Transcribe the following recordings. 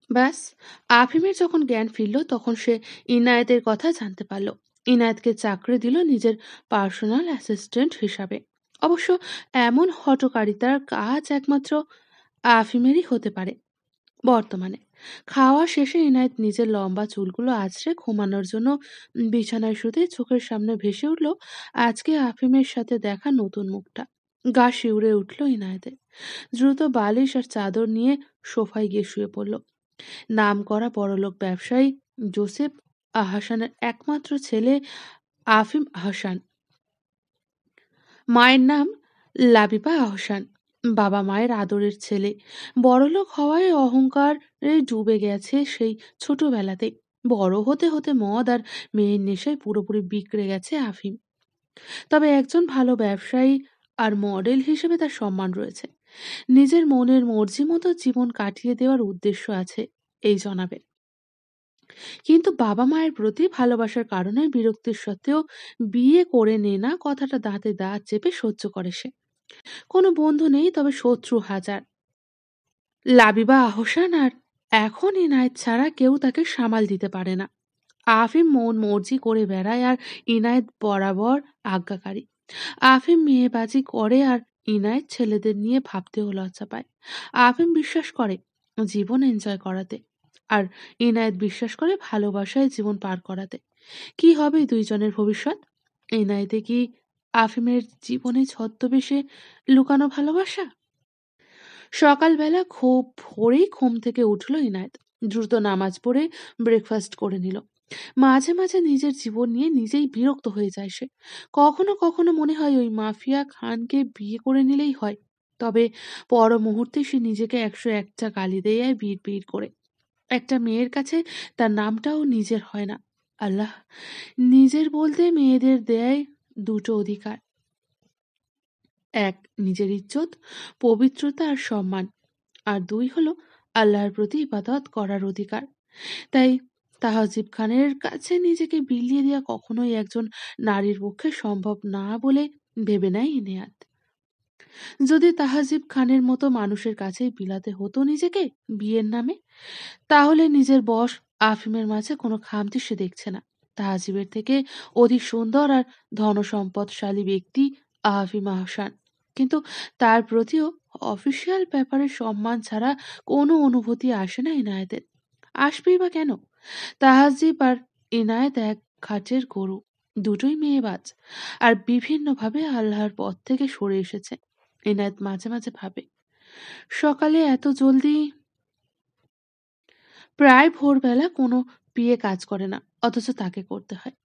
ব্যাস, আফিমের যখন জ্ঞান ফিরল তখন সে ইনায়েতের কথা জানতে পারল। ইনায়েতকে চাকরি দিল নিজের পার্সোনাল অ্যাসিস্ট্যান্ট হিসাবে। অবশ্য এমন হঠকারিতার কাজ একমাত্র আফিমেরই হতে পারে। বর্তমানে খাওয়া শেষে ইনায়েত নিজের লম্বা চুলগুলো আঁচড়ে ঘুমানোর জন্য বিছানায় শুতে চোখের সামনে ভেসে উঠল আজকে আফিমের সাথে দেখা নতুন মুখটা। গা শিউরে উঠল ইনায়েতের। দ্রুত বালিশ আর চাদর নিয়ে সোফায় গিয়ে শুয়ে পড়ল। নামকরা বড়লোক ব্যবসায়ী জোসেফ আহসানের একমাত্র ছেলে আফিম আহসান। মায়ের নাম লাবিবা আহসান। বাবা মায়ের আদরের ছেলে। বড়লোক হওয়ায় অহংকারে ডুবে গেছে সেই ছোটবেলাতেই। বড় হতে হতে মদ আর মেয়ের নেশায় পুরোপুরি বিগড়ে গেছে আফিম। তবে একজন ভালো ব্যবসায়ী আর মডেল হিসেবে তার সম্মান রয়েছে। নিজের মনের মর্জি মতো জীবন কাটিয়ে দেওয়ার উদ্দেশ্য আছে এই জনাবের। কিন্তু বাবা-মায়ের প্রতি ভালোবাসার কারণে বিরক্তির সত্ত্বেও বিয়ে করে নে না কথাটা দাঁতে দাঁত চেপে সহ্য করে সে। কোনো বন্ধু নেই, তবে শত্রু হাজার। লাবিবা আহসান আর এখন ইনায়েত ছাড়া কেউ তাকে সামাল দিতে পারে না। আফিম মন মর্জি করে বেড়ায় আর ইনায়েত বরাবর আজ্ঞাকারী। আফিম মেয়েবাজি করে আর ইনায়েত ছেলেদের নিয়ে ভাবতেও লজ্জা পায়। আফিম বিশ্বাস করে জীবন এনজয় করাতে, আর ইনায়েত বিশ্বাস করে ভালোবাসায় জীবন পার করাতে। কি হবে দুইজনের ভবিষ্যৎ? ইনায়েতে কি আফিমের জীবনে ছদ্মবেশে লুকানো ভালোবাসা? সকালবেলা খুব ভোরেই ঘুম থেকে উঠল ইনায়েত। দ্রুত নামাজ পড়ে ব্রেকফাস্ট করে নিল। মাঝে মাঝে নিজের জীবন নিয়ে নিজেই বিরক্ত হয়ে যায় সে। কখনো কখনো মনে হয় ওই মাফিয়া খানকে বিয়ে করে নিলেই হয়। তবে পর মুহূর্তে সে নিজেকে 101টা গালি দেয় বিড় বিড় করে। একটা মেয়ের কাছে তার নামটাও নিজের হয় না। আল্লাহ! নিজের বলতে মেয়েদের দেয় দুটো অধিকার। এক, নিজের ইজ্জত, পবিত্রতা আর সম্মান। আর দুই হলো আল্লাহর প্রতি ইবাদত করার অধিকার। তাই তাহজিব খানের কাছে নিজেকে বিলিয়ে দেওয়া কখনোই একজন নারীর পক্ষে সম্ভব না বলে ভেবে নেয় ইনায়াত। যদি তাহজিব খানের মতো মানুষের কাছেই বিলাতে হতো নিজেকে বিয়ের নামে, তাহলে নিজের বশ আফিমের মাঝে কোনো খামতি সে দেখছে না। তাহজিবের থেকে অধিক সুন্দর আর ধনসম্পদশালী ব্যক্তি আফিম আহসান। কিন্তু তার প্রতিও অফিসিয়াল ব্যাপারে সম্মান ছাড়া কোনো অনুভূতি আসে না ইনায়েতের। আসবেই বা কেন? তাহাজিব আর ইনায়েত এক খাঁচের গরু, দুটোই মেয়েবাজ, আর বিভিন্নভাবে আল্লাহর পথ থেকে সরে এসেছে। ইনায়েত মাঝে মাঝে ভাবে, সকালে এত জলদি, প্রায় ভোরবেলা কোনো বিয়ে কাজ করে না, অথচ তাকে করতে হয়।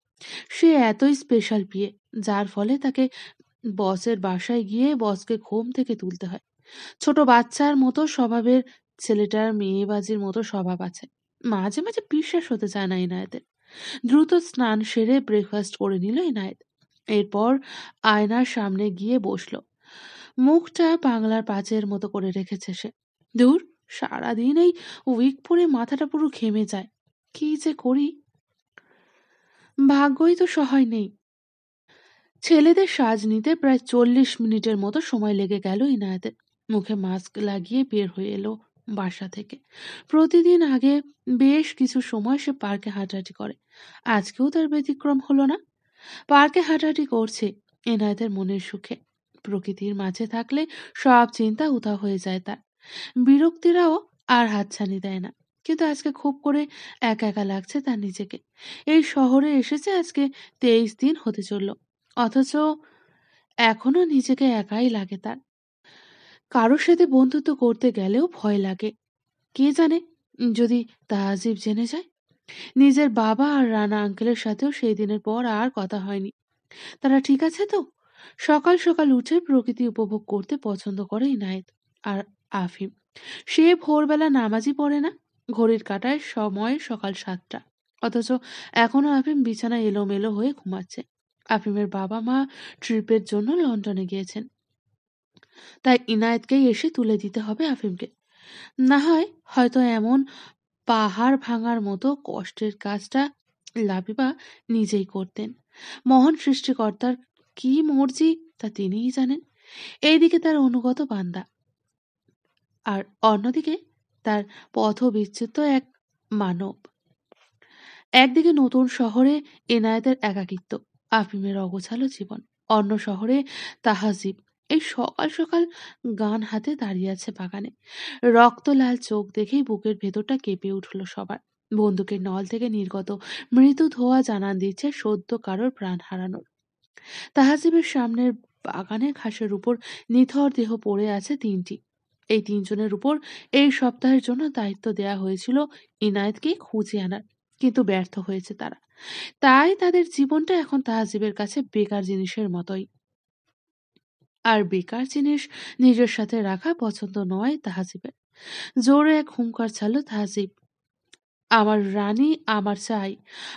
সে এতই স্পেশাল বিয়ে, যার ফলে তাকে বসের বাসায় গিয়ে বসকে ঘুম থেকে তুলতে হয়। ছোট বাচ্চার মতো স্বভাবের ছেলেটার মেয়েবাজির মতো স্বভাব আছে। মাঝে মাঝে বিশ্বাস হতে চায় না ইনায়েতের। দ্রুত স্নান সেরে ব্রেকফাস্ট করে নিল ইনায়েত। এরপর আয়নার সামনে গিয়ে বসল। মুখটা বাংলার পাঁচের মতো করে রেখেছে সে। দূর, সারাদিন এই উইক পরে মাথাটা পুরো ঘেমে যায়। কি যে করি, ভাগ্যই তো সহায় নেই। ছেলেদের সাজ নিতে প্রায় 40 মিনিটের মতো সময় লেগে গেল ইনায়েতের। মুখে মাস্ক লাগিয়ে বের হয়ে এলো বাসা থেকে। প্রতিদিন আগে বেশ কিছু সময় সে পার্কে হাঁটাহাঁটি করে। আজকেও তার ব্যতিক্রম হলো না। পার্কে হাঁটাহাঁটি করছে এনায়েতের মনের সুখে। প্রকৃতির মাঝে থাকলে সব চিন্তা উধাও হয়ে যায় তার। বিরক্তিরাও আর হাতছানি দেয় না। কিন্তু আজকে খুব করে একা একা লাগছে তার নিজেকে। এই শহরে এসেছে আজকে 23 দিন হতে চলল, অথচ এখনো নিজেকে একাই লাগে তার। কারোর সাথে বন্ধুত্ব করতে গেলেও ভয় লাগে। কে জানে, যদি তাহজিব জেনে যায়। নিজের বাবা আর রানা আঙ্কেলের সাথেও সেই দিনের পর আর কথা হয়নি। তারা ঠিক আছে তো? সকাল সকাল উঠে প্রকৃতি উপভোগ করতে পছন্দ করে ইনায়েত আর আফিম। সে ভোরবেলা নামাজই পড়ে না। ঘড়ির কাঁটায় সময় সকাল 7টা, অথচ এখনো আফিম বিছানায় এলোমেলো হয়ে ঘুমাচ্ছে। আফিমের বাবা মা ট্রিপের জন্য লন্ডনে গিয়েছেন, তাই ইনায়েতকেই এসে তুলে দিতে হবে আফিমকে। না হয় হয়তো এমন পাহাড় ভাঙার মতো কষ্টের কাজটা লাবিবা নিজেই করতেন। মহান সৃষ্টিকর্তার কি মর্জি তা তিনিই জানেন। এইদিকে তার অনুগত বান্দা, আর অন্যদিকে তার পথবিচ্যুত এক মানব। একদিকে নতুন শহরে এনায়েতের একাকিত্ব, আফিমের অগোছালো জীবন। অন্য শহরে তাহাজিব এই সকাল সকাল গান হাতে দাঁড়িয়ে আছে বাগানে। রক্ত লাল চোখ দেখেই বুকের ভেতরটা কেঁপে উঠল সবার। বন্দুকের নল থেকে নির্গত মৃদু ধোঁয়া জানান দিচ্ছে সদ্য কারোর প্রাণ হারানোর। তাহাজিবের সামনের বাগানের ঘাসের উপর নিথর দেহ পড়ে আছে তিনটি। এই তিনজনের উপর এই সপ্তাহের জন্য দায়িত্ব দেয়া হয়েছিল ইনায়েতকে খুঁজে আনার, কিন্তু ব্যর্থ হয়েছে তারা। তাই তাদের জীবনটা এখন তাহাজিবের কাছে বেকার জিনিসের মতোই। আর বেকার জিনিস নিজের সাথে রাখা পছন্দ নয় তাহাজিবের। জোরে এক হুঙ্কার ছাড়ল তাহাজিব, আমার রানী আমার চাই,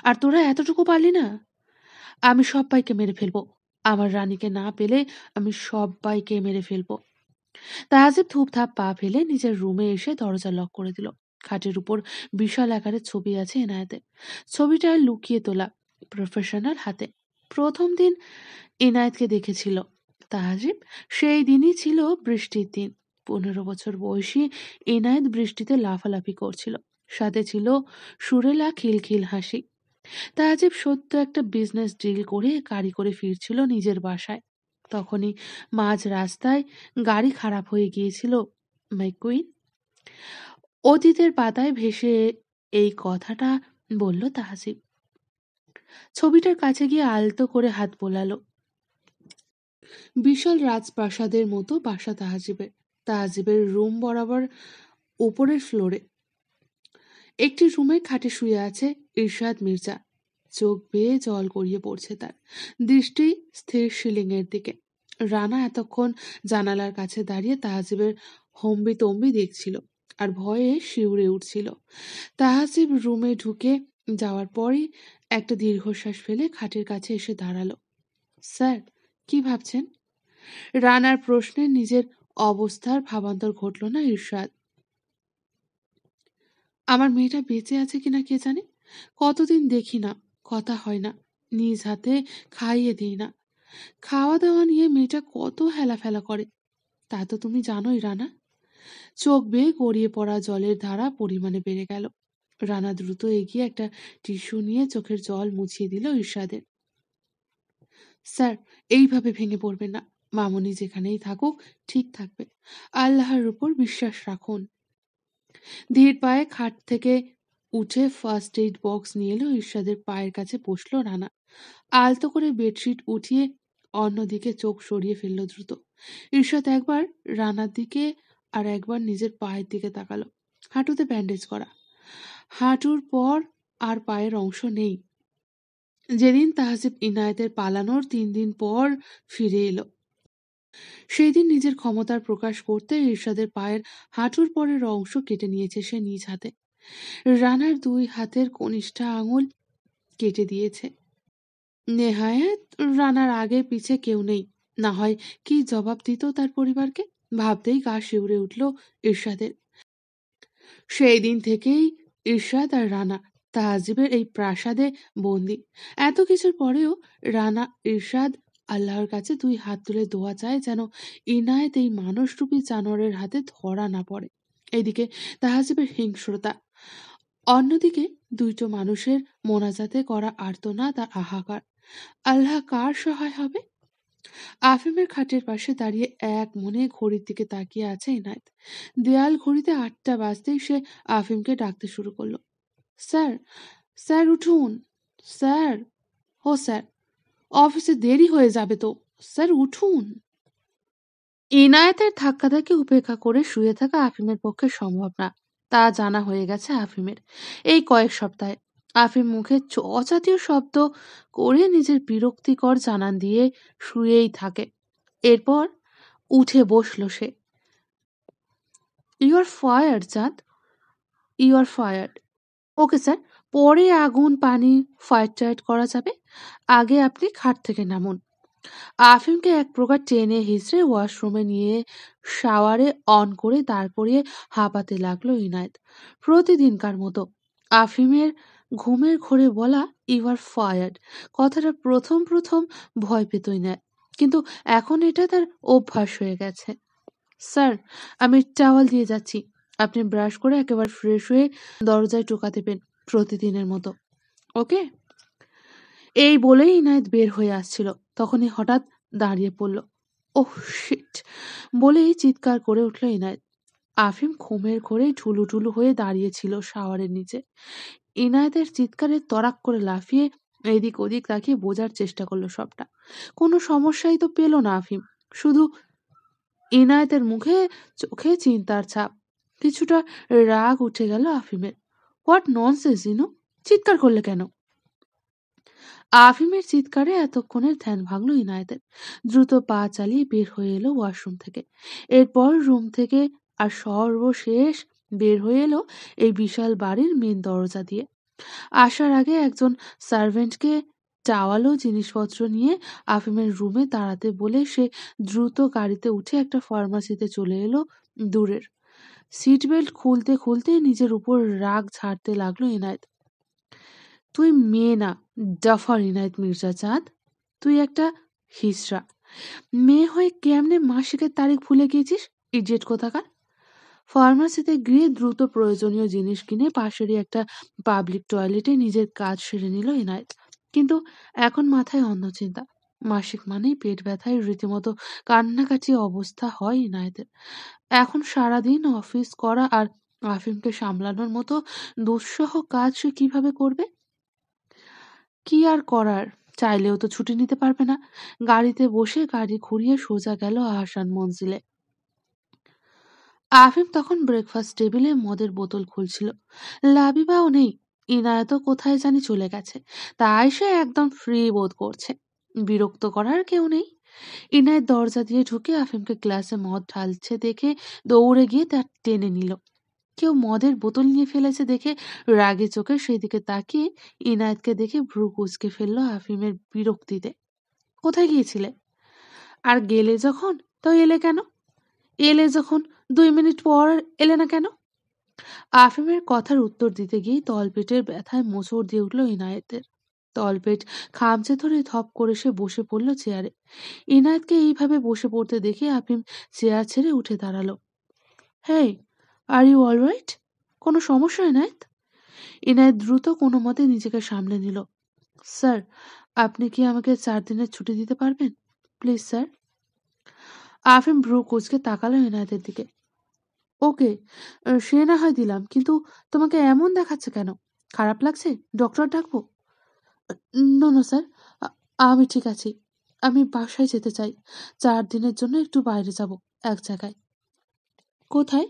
আর তোরা এতটুকু পারলি না? আমি সবাইকে মেরে ফেলবো। আমার রানীকে না পেলে আমি সবাইকে মেরে ফেলবো। তাহাজিব ধূপধাপ পা ফেলে নিজের রুমে এসে দরজা লক করে দিল। খাটের উপর বিশাল আকারের ছবি আছে এনায়েতের। ছবিটা লুকিয়ে তোলা, প্রফেশনাল হাতে। প্রথম দিন এনায়েতকে দেখেছিল তাহাজিব, সেই দিনই ছিল বৃষ্টির দিন। 15 বছর বয়সী এনায়েত বৃষ্টিতে লাফালাফি করছিল, সাথে ছিল সুরেলা খিলখিল হাসি। তাজিব সত্য একটা বিজনেস ডিল করে গাড়ি করে ফিরছিল নিজের বাসায়। তখনই মাঝ রাস্তায় গাড়ি খারাপ হয়ে গিয়েছিল। My queen. অতীতের পাতায় ভেসে এই কথাটা বলল তাহজিব। ছবিটার কাছে গিয়ে আলতো করে হাত বোলালো। বিশাল রাজপ্রাসাদের মতো বাসা তাহজিবের। তাহজিবের রুম বরাবর উপরের ফ্লোরে একটি রুমের খাটে শুয়ে আছে ইরশাদ মির্জা। চোখ বেয়ে জল গড়িয়ে পড়ছে তার, দৃষ্টি স্থির সিলিং এর দিকে। রানা এতক্ষণ জানালার কাছে দাঁড়িয়ে তাহাজিবের হম্বি তম্বি দেখছিল আর ভয়ে শিউরে উঠছিল। তাহাজিব রুমে ঢুকে যাওয়ার পরই একটা দীর্ঘশ্বাস ফেলে খাটের কাছে এসে দাঁড়ালো। স্যার, কি ভাবছেন? রানার প্রশ্নে নিজের অবস্থার ভাবান্তর ঘটল না ইরশাদ। আমার মেয়েটা বেঁচে আছে কিনা কে জানে। কতদিন দেখি না, কথা হয় না, নিজ হাতে খাইয়ে দিই না। খাওয়া দাওয়া নিয়ে মেয়েটা কত হেলাফেলা করে তা তো তুমি জানোই রানা। চোখ বেয়ে গড়িয়ে পড়া জলের ধারা পরিমাণে বেড়ে গেল। রানা দ্রুত এগিয়ে একটা টিস্যু নিয়ে চোখের জল মুছিয়ে দিল ইরশাদের। স্যার, এইভাবে ভেঙে পড়বেন না। মামুনি যেখানেই থাকুক ঠিক থাকবে। আল্লাহর উপর বিশ্বাস রাখুন। ধীর পায়ে খাট থেকে উঠে ফার্স্ট এইড বক্স নিয়ে এলো ইরশাদের পায়ের কাছে বসলো রানা। আলতো করে বেডশিট উঠিয়ে অন্যদিকে চোখ সরিয়ে ফেলল দ্রুত। ইরশাদ একবার রানার দিকে আর একবার নিজের পায়ের দিকে তাকালো। হাঁটুতে ব্যান্ডেজ করা, হাঁটুর পর আর পায়ের অংশ নেই। যেদিন তাহজিব ইনায়েতের পালানোর 3 দিন পর ফিরে এলো, সেই দিন নিজের ক্ষমতার প্রকাশ করতে ইরশাদের পায়ের হাঁটুর পরের অংশ কেটে নিয়েছে সে নিজ হাতে। রানার 2 হাতের কনিষ্ঠা আঙুল কেটে দিয়েছে। নেহায়েত রানার আগে পিছে কেউ নেই, না হয় কি জবাব দিত তার পরিবারকে। ভাবতেই গা শিউরে উঠল ইরশাদের। সেই দিন থেকেই ইরশাদ আর রানা তাহাজিবের এই প্রাসাদে বন্দী। এত কিছুর পরেও রানা ইরশাদ আল্লাহর কাছে 2 হাত তুলে দোয়া চায় যেন ইনায়েত এই মানুষরূপী জানোয়ারের হাতে ধরা না পড়ে। এদিকে তাহাজিবের হিংস্রতা, অন্যদিকে দুইটো মানুষের মোনাজাতে করা আর্তনাদ আর হাহাকার। আল্লাহ কার সহায় হবে? আফিমের খাটের পাশে দাঁড়িয়ে এক মনে ঘড়ির দিকে তাকিয়ে আছে ইনায়েত। দেয়াল ঘড়িতে 8টা বাজতেই সে আফিমকে ডাকতে শুরু করলো। স্যার, স্যার উঠুন, স্যার, ও স্যার, অফিসে দেরি হয়ে যাবে তো, স্যার উঠুন। ইনায়েতের ধাক্কাধাক্কি উপেক্ষা করে শুয়ে থাকা আফিমের পক্ষে সম্ভব না, তা জানা হয়ে গেছে আফিমের। এই কয়েক সপ্তাহে আফিম মুখে চ জাতীয় শব্দ করে নিজের বিরক্তিকর জানান দিয়ে শুয়েই থাকে। এরপর উঠে বসল সে। You are fired Chand, you are fired. Okay sir, পরে আগুন পানি ফায়ার টাইট করা যাবে, আগে আপনি খাট থেকে নামুন। আফিমকে এক প্রকার টেনে হিঁচড়ে ওয়াশরুমে নিয়ে শাওয়ারে অন করে দাঁড় করিয়ে হাঁপাতে লাগলো ইনায়েত। প্রতিদিনকার মতো আফিমের ঘুমের ঘোরে বলা ইউ আর ফায়ার্ড কথাটা প্রথম প্রথম ভয় পেত ইনায়েত, কিন্তু এখন এটা তার অভ্যাস হয়ে গেছে। স্যার, আমি টাওয়াল দিয়ে যাচ্ছি, আপনি ব্রাশ করে একেবারে ফ্রেশ হয়ে দরজায় টোকা দেবেন প্রতিদিনের মতো, ওকে? এই বলেই ইনায়েত বের হয়ে আসছিল, তখনই হঠাৎ দাঁড়িয়ে পড়ল। Oh shit! বলেই চিৎকার করে উঠল ইনায়েত। আফিম ঘুমের ঘোরে ঢুলুঢুলু হয়ে দাঁড়িয়েছিল শাওয়ারের নিচে। ইনায়েতের চিৎকারে তড়াক করে লাফিয়ে এদিক ওদিক তাকিয়ে বোঝার চেষ্টা করলো সবটা। কোনো সমস্যাই তো পেল না আফিম। শুধু ইনায়েতের মুখে চোখে চিন্তার ছাপ। কিছুটা রাগ উঠে গেল আফিমের। হোয়াট ননসেন্স ইনু! চিৎকার করলে কেন? আফিমের চিৎকারে এতক্ষণের ধ্যান ভাঙল ইনায়েতের। দ্রুত পা চালিয়ে বের হয়ে এলো ওয়াশরুম থেকে। এরপর রুম থেকে, আর সর্বশেষ বের হয়ে এলো এই বিশাল বাড়ির মেন দরজা দিয়ে। আসার আগে একজন সার্ভেন্টকে টাওয়াল ও জিনিসপত্র নিয়ে আফিমের রুমে দাঁড়াতে বলে সে দ্রুত গাড়িতে উঠে একটা ফার্মাসিতে চলে এলো দূরের। সিট বেল্ট খুলতে খুলতে নিজের উপর রাগ ঝাড়তে লাগলো ইনায়েত। তুই মেয়ে না, ডাফার ইনায়েত মির্জা চাঁদ। তুই একটা হিজড়া। মেয়ে হয়ে কেমনে মাসিকের তারিখ ভুলে গিয়েছিস, ইডিয়েট কোথাকার! ফার্মাসিতে গিয়ে দ্রুত প্রয়োজনীয় জিনিস কিনে পাশেরই একটা পাবলিক টয়লেটে নিজের কাজ সেরে নিল ইনায়েত। কিন্তু এখন মাথায় অন্য চিন্তা। মাসিক মানেই পেট ব্যথায় রীতিমতো কান্নাকাটি অবস্থা হয় ইনায়েতের। এখন সারাদিন অফিস করা আর আফিমকে সামলানোর মতো দুঃসহ কাজ সে কিভাবে করবে? কি আর করার, চাইলেও তো ছুটি নিতে পারবে না। গাড়িতে বসে গাড়ি ঘুরিয়ে সোজা গেল আহসান মঞ্জিলে। আফিম তখন ব্রেকফাস্ট টেবিলে মদের বোতল খুলছিল। লাবিবাও নেই, ইনায়েতও কোথায় জানি চলে গেছে। তাই সে একদম ফ্রি বোধ করছে। বিরক্ত করার কেউ নেই। ইনায়েত দরজা দিয়ে ঢুকে আফিমকে গ্লাসে মদ ঢালছে দেখে দৌড়ে গিয়ে তার টেনে নিল। কেউ মদের বোতল নিয়ে ফেলেছে দেখে রাগে চোখে সেদিকে তাকিয়ে ইনায়েতকে দেখে ভ্রু কুঁচকে ফেললো আফিমের বিরক্তিতে। কোথায় গিয়েছিলে? আর গেলে যখন, তো এলে কেন? এলে যখন 2 মিনিট পর এলে না কেন? আফিমের কথার উত্তর দিতে গিয়ে তলপেটের ব্যথায় মোচড় দিয়ে উঠল ইনায়েতের। তলপেট খামচে ধরে ধপ করে সে বসে পড়ল চেয়ারে। ইনায়েতকে এইভাবে বসে পড়তে দেখে আফিম চেয়ার ছেড়ে উঠে দাঁড়ালো। হেই, আর ইউ অলরাইট? কোনো সমস্যা ইনায়েত? ইনায়েত দ্রুত কোনো মতে নিজেকে সামলে নিল। স্যার, আপনি কি আমাকে 4 দিনের ছুটি দিতে পারবেন? Please sir. আফিম ভ্রু কুঁচকে তাকালো ইনায়েতের দিকে। ওকে, সে না হয় দিলাম, কিন্তু তোমাকে এমন দেখাচ্ছে কেন? খারাপ লাগছে? ডক্টর ডাকবো? নো নো স্যার, আমি ঠিক আছি। আমি বাসায় যেতে চাই। 4 দিনের জন্য একটু বাইরে যাব, এক জায়গায়। কোথায়?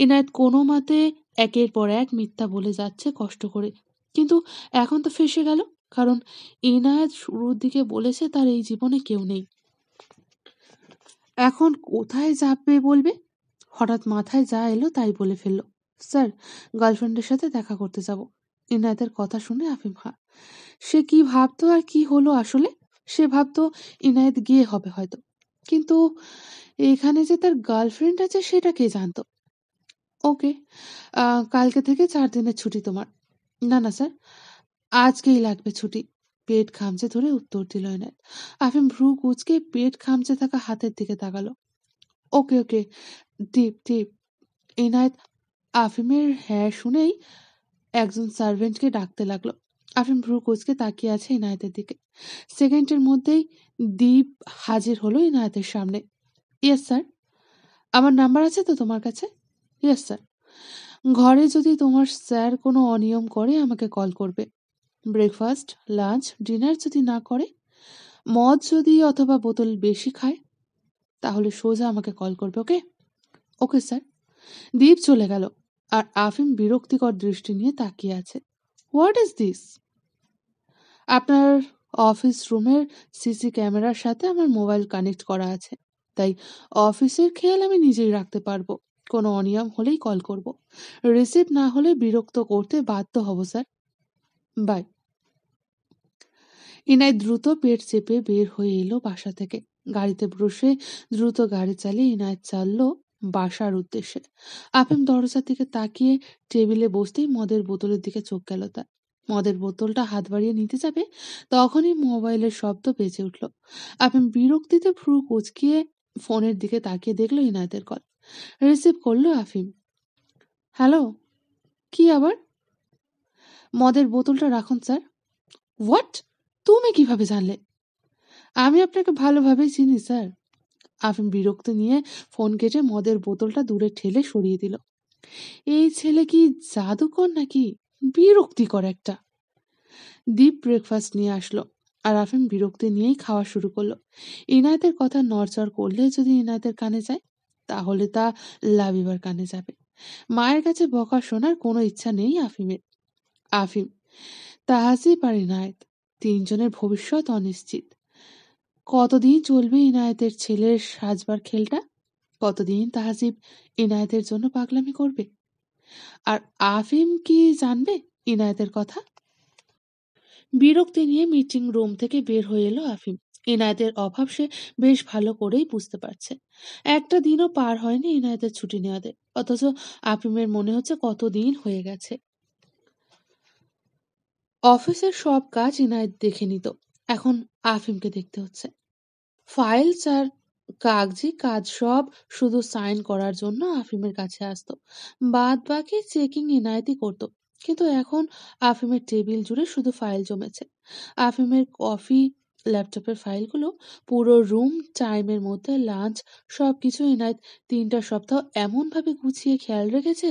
ইনায়েত কোনো মতে একের পর এক মিথ্যা বলে যাচ্ছে কষ্ট করে। কিন্তু এখন তো ফেঁসে গেল, কারণ ইনায়েত শুরুর দিকে বলেছে তার এই জীবনে কেউ নেই। এখন কোথায় যাবে বলবে? হঠাৎ মাথায় যা এলো তাই বলে ফেলল। স্যার, গার্লফ্রেন্ডের সাথে দেখা করতে যাব। ইনায়েতের কথা শুনে আফিম সে কি ভাবতো আর কি হলো আসলে? সে ভাবতো ইনায়েত গিয়ে হবে হয়তো, কিন্তু এখানে যে তার গার্লফ্রেন্ড আছে সেটা কে জানতো? ওকে, কালকে থেকে 4 দিনের ছুটি তোমার। না না স্যার, আজকেই লাগবে ছুটি। পেট খামচে ধরে উত্তর দিল ইনায়েত। আফিম ভ্রু কুঁচকে পেট খামচে থাকা হাতের দিকে তাকালো। ওকে ওকে, দীপ দীপ। ইনায়েত আফিমের হ্যাঁ শুনেই একজন সার্ভেন্টকে ডাকতে লাগলো। আফিম ভ্রু কুঁচকে তাকিয়ে আছে ইনায়েতের দিকে। সেকেন্ডের মধ্যেই দীপ হাজির হলো ইনায়েতের সামনে। Yes sir. আমার নাম্বার আছে তো তোমার কাছে? Yes sir. ঘরে যদি তোমার স্যার কোনো অনিয়ম করে আমাকে কল করবে। ব্রেকফাস্ট, লাঞ্চ, ডিনার যদি না করে, মদ যদি অথবা বোতল বেশি খায়, তাহলে সোজা আমাকে কল করবে, ওকে? Okay sir. দীপ চলে গেল, আর আফিম বিরক্তিকর দৃষ্টি নিয়ে তাকিয়ে আছে। What is this? আপনার অফিস রুমের সিসি ক্যামেরার সাথে আমার মোবাইল কানেক্ট করা আছে, তাই অফিসের খেয়াল আমি নিজেই রাখতে পারবো। কোনো অনিয়ম হলেই কল করব। রিসিভ না হলে বিরক্ত করতে বাধ্য হব স্যার। বাই। ইনাই দ্রুত পেট চেপে বের হয়ে এলো বাসা থেকে। গাড়িতে বসে দ্রুত গাড়ি চালিয়ে ইনায়েত চাললো বাসার উদ্দেশ্যে। আফিম দরজার দিকে তাকিয়ে টেবিলে বসতেই মদের বোতলের দিকে চোখ গেল তার। মদের বোতলটা হাত বাড়িয়ে নিতে যাবে, তখনই মোবাইলের শব্দ বেজে উঠল। আফিম বিরক্তিতে ভ্রু কুঁচকিয়ে ফোনের দিকে তাকিয়ে দেখলো ইনায়েতের কল। রিসিভ করলো আফিম। হ্যালো, কি আবার? মদের বোতলটা রাখুন স্যার। হোয়াট? তুমি কিভাবে জানলে? আমি আপনাকে ভালোভাবেই চিনি স্যার। আফিম বিরক্ত নিয়ে ফোন কেটে মদের বোতলটা দূরে ঠেলে সরিয়ে দিল। এই ছেলে কি জাদুকর নাকি? বিরক্তিকর একটা। দীপ ব্রেকফাস্ট নিয়ে আসলো আর আফিম বিরক্তি নিয়েই খাওয়া শুরু করলো। ইনায়েতের কথা নড়চড় করলে যদি ইনায়েতের কানে যায়, তাহলে তা লাবিবার কানে যাবে। মায়ের কাছে বকা শোনার কোনো ইচ্ছা নেই আফিমের। আফিম, তাহাসিব আর ইনায়েত, তিনজনের ভবিষ্যৎ অনিশ্চিত। কতদিন চলবে ইনায়েতের ছেলের সাজবার খেলটা? কতদিন তাহাসিব ইনায়েতের জন্য পাগলামি করবে? আর আফিম কি জানবে ইনায়েতের কথা? বিরক্তি নিয়ে মিটিং রুম থেকে বের হয়ে এলো আফিম। ইনায়েতের অভাব সে বেশ ভালো করেই বুঝতে পারছে। একটা দিনও পার হয়নি ইনায়েতের ছুটি নেওয়াতে, অথচ আফিমের মনে হচ্ছে কতদিন হয়ে গেছে। অফিসের সব কাজ ইনায়েত দেখে নিত, এখন আফিমকে দেখতে হচ্ছে। ফাইলস আর কাগজি কাজ সব শুধু সাইন করার জন্য আফিমের কাছে আসতো, বাদ বাকি চেকিং ইনায়েতই করতো। কিন্তু এখন আফিমের টেবিল জুড়ে শুধু ফাইল জমেছে। আফিমের কফি, ল্যাপটপের ফাইলগুলো, পুরো রুম, টাইমের মধ্যে লাঞ্চ, সবকিছু ইনায়েত 3টা সপ্তাহ এমনভাবে গুছিয়ে খেয়াল রেখেছে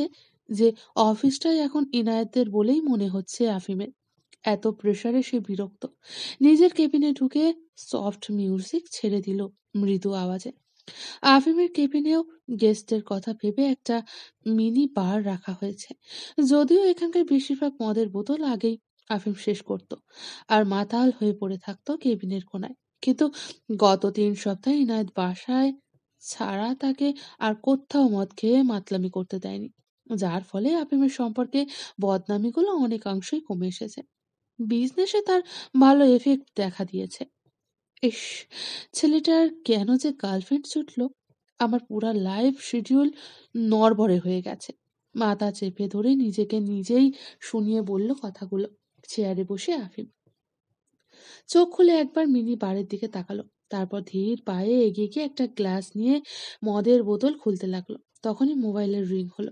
যে অফিসটাই এখন ইনায়েতের বলেই মনে হচ্ছে আফিমের। এত প্রেসারে সে বিরক্ত। নিজের কেবিনে ঢুকে সফট মিউজিক ছেড়ে দিল মৃদু আওয়াজে। আফিমের কেবিনেও গেস্টের কথা ভেবে একটা মিনি বার রাখা হয়েছে। যদিও এখানকার বেশিরভাগ মদের বোতল আগেই আফিম শেষ করত আর মাতাল হয়ে পড়ে থাকতো কেবিনের কোনায়। কিন্তু গত 3 সপ্তাহে ইনায়েত বাসায় ছাড়া তাকে আর কোথাও মদ খেয়ে মাতলামি করতে দেয়নি, যার ফলে আফিমের সম্পর্কে বদনামিগুলো অনেকাংশেই কমে এসেছে। বিজনেসে তার ভালো এফেক্ট দেখা দিয়েছে। ইস! ছেলেটার কেন যে গার্লফ্রেন্ড জুটলো? আমার পুরা লাইফ শিডিউল নড়বড়ে হয়ে গেছে। মাথা চেপে ধরে নিজেকে নিজেই শুনিয়ে বলল কথাগুলো। চেয়ারে বসে আফিম চোখ খুলে একবার মিনি বারের দিকে তাকালো। তারপর ধীর পায়ে এগিয়ে গিয়ে একটা গ্লাস নিয়ে মদের বোতল খুলতে লাগলো। তখনই মোবাইলের রিং হলো।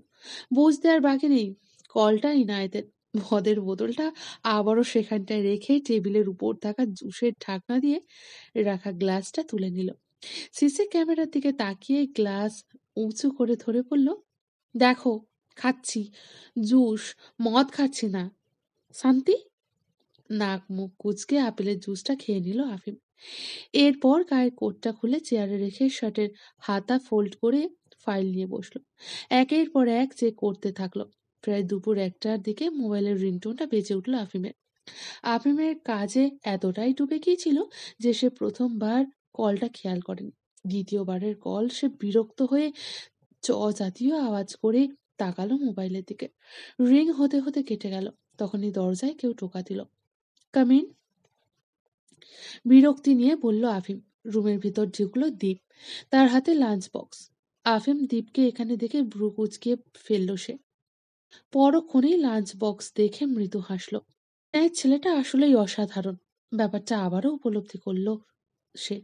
বুঝতে আর বাকি নেই, কলটা ইনায়েতের। মদের বোতলটা আবারও সেখানটায় রেখে টেবিলের উপর থাকা জুসের ঢাকনা দিয়ে রাখা গ্লাসটা তুলে নিল। সিসি ক্যামেরার দিকে তাকিয়ে গ্লাস উঁচু করে ধরে বলল, দেখো, খাচ্ছি জুস, মদ খাচ্ছি না। শান্তি। নাক মুখ কুঁচকে আপেলের জুসটা খেয়ে নিল আফিম। এরপর গায়ের কোটটা খুলে চেয়ারে রেখে শার্টের হাতা ফোল্ড করে ফাইল নিয়ে বসলো। একের পর এক চেক করতে থাকলো। প্রায় দুপুর 1টার দিকে মোবাইলের রিংটোনটা বেজে উঠলো আফিমের। আফিমের কাজে এতটাই ডুবে গিয়েছিল যে সে প্রথমবার কলটা খেয়াল করেনি। দ্বিতীয়বারের কল সে বিরক্ত হয়ে চ জাতীয় আওয়াজ করে তাকালো মোবাইলের দিকে। রিং হতে হতে কেটে গেল। তখনই দরজায় কেউ টোকা দিল। Come in. বিরক্তি নিয়ে বলল আফিম। রুমের ভিতর ঢুকলো দীপ, তার হাতে লাঞ্চ বক্স। আফিম দীপকে এখানে দেখে ভ্রু কুঁচকিয়ে ফেলল সে। পরক্ষণেই লাঞ্চ বক্স দেখে মৃদু হাসল। এই ছেলেটা আসলেই অসাধারণ, ব্যাপারটা আবারও উপলব্ধি করল সে।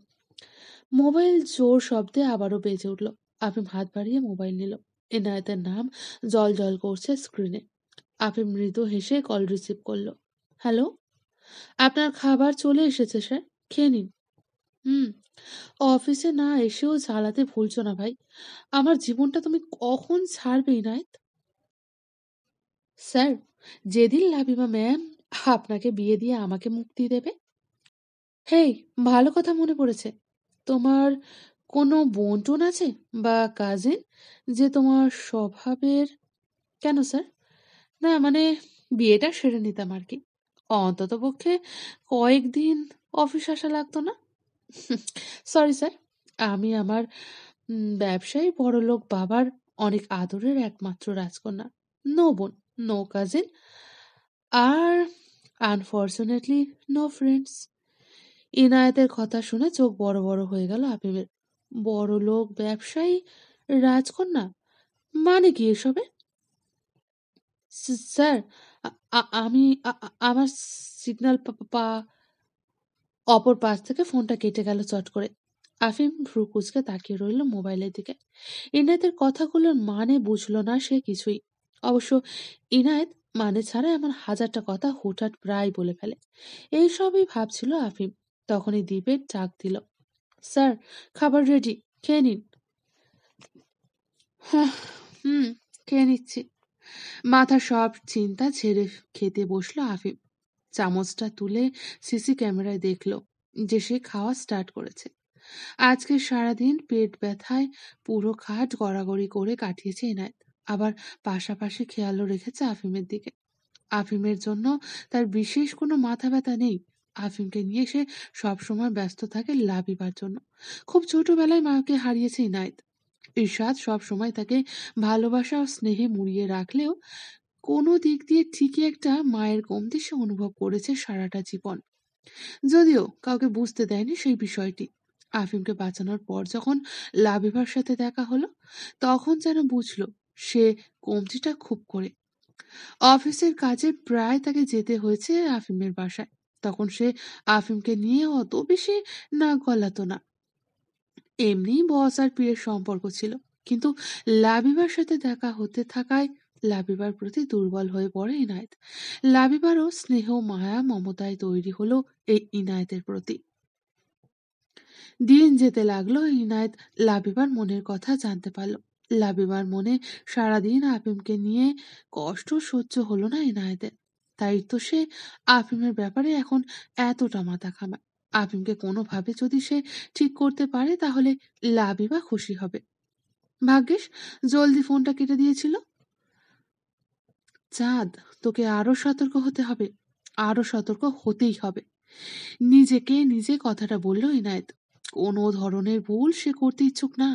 মোবাইল জোর শব্দে আবারও বেজে উঠল। আফিম হাত বাড়িয়ে মোবাইল নিল। এনায়েতের নাম জল জল করছে স্ক্রিনে। আফিম মৃদু হেসে কল রিসিভ করলো। হ্যালো, আপনার খাবার চলে এসেছে স্যার, খেয়ে নিন। হুম। অফিসে না এসেও জ্বালাতে ভুলছো না ভাই। আমার জীবনটা তুমি কখন ছাড়বে ইনায়েত? স্যার, যেদিন লাবিবা ম্যাম আপনাকে বিয়ে দিয়ে আমাকে মুক্তি দেবে। হেই, ভালো কথা মনে পড়েছে। তোমার কোনো বোন-টোন আছে বা কাজিন যে তোমার স্বভাবের? কেন স্যার? না মানে, বিয়েটা সেরে নিতাম আরকি। অন্ততপক্ষে কয়েকদিন অফিস আসা লাগতো না। সরি স্যার, আমি আমার ব্যবসায়ী বড়লোক বাবার অনেক আদরের একমাত্র রাজকন্যা। নো বোন, নো কাজিন, আর আনফরচুনেটলি নো ফ্রেন্ডস। ইনায়েতের কথা শুনে চোখ বড় বড় হয়ে গেল আবিবের। বড়লোক ব্যবসায়ী, রাজকন্যা, মানে কি এসবে? স্যার, আমি আমার সিগন্যাল অপর পাশ থেকে ফোনটা কেটে গেল চট করে। আফিম ভ্রু কুঁচকে তাকিয়ে রইল মোবাইলের দিকে। ইনায়েতের কথাগুলোর মানে বুঝল না সে কিছুই। অবশ্য ইনায়েত মানে ছাড়া এমন হাজারটা কথা হুটহাট প্রায় বলে ফেলে। এইসবই ভাবছিল আফিম। তখনই দ্বীপের ডাক দিল। স্যার, খাবার রেডি, খেয়ে নিন। হ্যাঁ, হুম, খেয়ে নিচ্ছি। মাথার সব চিন্তা ছেড়ে খেতে বসলো আফিম। চামচটা তুলে সিসি ক্যামেরায় দেখলো যে সে খাওয়া স্টার্ট করেছে। আজকে সারাদিন পেট ব্যথায় পুরো খাট গড়াগড়ি করে কাটিয়েছে এনায়েত। আবার পাশাপাশি খেয়ালও রেখেছে আফিমের দিকে। আফিমের জন্য তার বিশেষ কোনো মাথা ব্যথা নেই। আফিমকে নিয়ে সে সবসময় ব্যস্ত থাকে লাবিবার জন্য। খুব ছোটবেলায় মাকে হারিয়েছে ইনায়েত। ইরশাদ সবসময় তাকে ভালোবাসা ও স্নেহে মুড়িয়ে রাখলেও কোনো দিক দিয়ে ঠিকই একটা মায়ের কমতি সে অনুভব করেছে সারাটা জীবন। যদিও কাউকে বুঝতে দেয়নি সেই বিষয়টি। আফিমকে বাঁচানোর পর যখন লাবিবার সাথে দেখা হলো, তখন যেন বুঝলো সে কমতিটা খুব করে। অফিসের কাজে প্রায় তাকে যেতে হয়েছে আফিমের বাসায়। তখন সে আফিমকে নিয়ে অত বেশি নাক গলাতো না। এমনি বস আর পীরের সম্পর্ক ছিল। কিন্তু লাবিবার সাথে দেখা হতে থাকায় লাবিবার প্রতি দুর্বল হয়ে পড়ে ইনায়েত। লাবিবারও স্নেহ, মায়া, মমতায় তৈরি হলো এই ইনায়েতের প্রতি। দিন যেতে লাগলো, ইনায়েত লাবিবার মনের কথা জানতে পারল। লাবিবার মনে সারাদিন আফিমকে নিয়ে কষ্ট সহ্য হলো না ইনায়েতের। তাই তো সে আফিমের ব্যাপারে এখন এতটা মাথা ঘামায়। আফিমকে কোনোভাবে যদি সে ঠিক করতে পারে তাহলে লাবিবা খুশি হবে। ভাগ্যিস জলদি ফোনটা কেটে দিয়েছিল। চাঁদ, তোকে আরো সতর্ক হতে হবে। আরো সতর্ক হতেই হবে। নিজেকে নিজে কথাটা বলল ইনায়েত। কোনো ধরনের ভুল সে করতে ইচ্ছুক না।